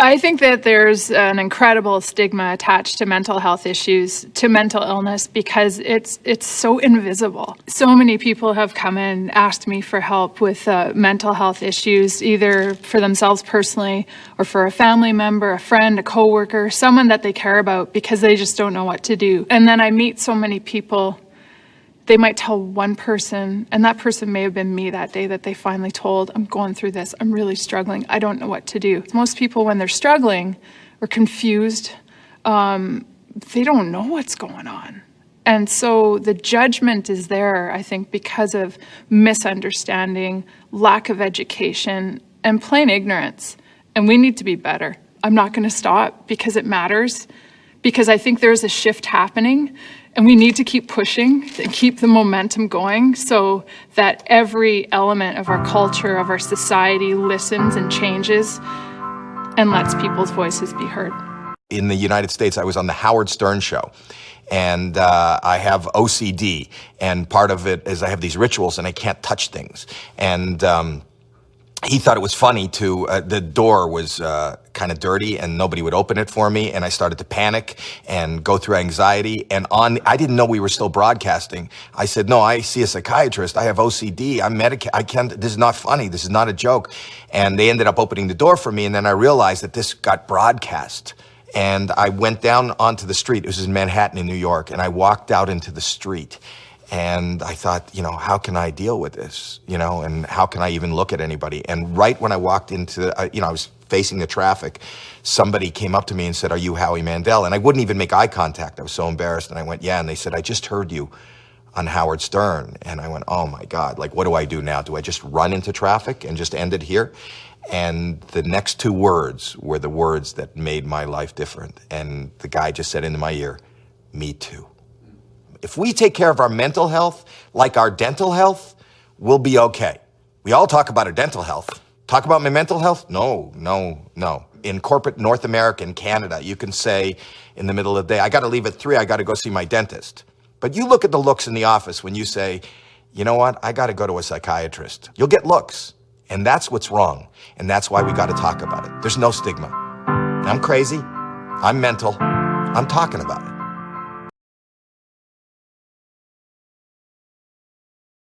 I think that there's an incredible stigma attached to mental health issues, to mental illness, because it's so invisible. So many people have come in, asked me for help with mental health issues, either for themselves personally or for a family member, a friend, a coworker, someone that they care about, because they just don't know what to do. And then I meet so many people. They might tell one person, and that person may have been me that day that they finally told, I'm going through this, I'm really struggling, I don't know what to do. Most people, when they're struggling or confused, they don't know what's going on. And so the judgment is there, I think, because of misunderstanding, lack of education, and plain ignorance. And we need to be better. I'm not going to stop because it matters, because I think there's a shift happening. And we need to keep pushing and keep the momentum going so that every element of our culture, of our society listens and changes and lets people's voices be heard. In the United States, I was on the Howard Stern show, and I have OCD, and part of it is I have these rituals and I can't touch things. And he thought it was funny the door was kind of dirty and nobody would open it for me. And I started to panic and go through anxiety. And I didn't know we were still broadcasting. I said, no, I see a psychiatrist. I have OCD. I'm medicated. I can't, this is not funny. This is not a joke. And they ended up opening the door for me. And then I realized that this got broadcast. And I went down onto the street. It was in Manhattan in New York. And I walked out into the street. And I thought, how can I deal with this? And how can I even look at anybody? And right when I walked into, I was facing the traffic, somebody came up to me and said, are you Howie Mandel? And I wouldn't even make eye contact. I was so embarrassed. And I went, yeah. And they said, I just heard you on Howard Stern. And I went, oh my God, what do I do now? Do I just run into traffic and just end it here? And the next two words were the words that made my life different. And the guy just said into my ear, me too. If we take care of our mental health like our dental health, we'll be okay. We all talk about our dental health. Talk about my mental health? No. In corporate North America and Canada, you can say in the middle of the day, I got to leave at 3, I got to go see my dentist. But you look at the looks in the office when you say, you know what, I got to go to a psychiatrist. You'll get looks. And that's what's wrong. And that's why we got to talk about it. There's no stigma. I'm crazy. I'm mental. I'm talking about it.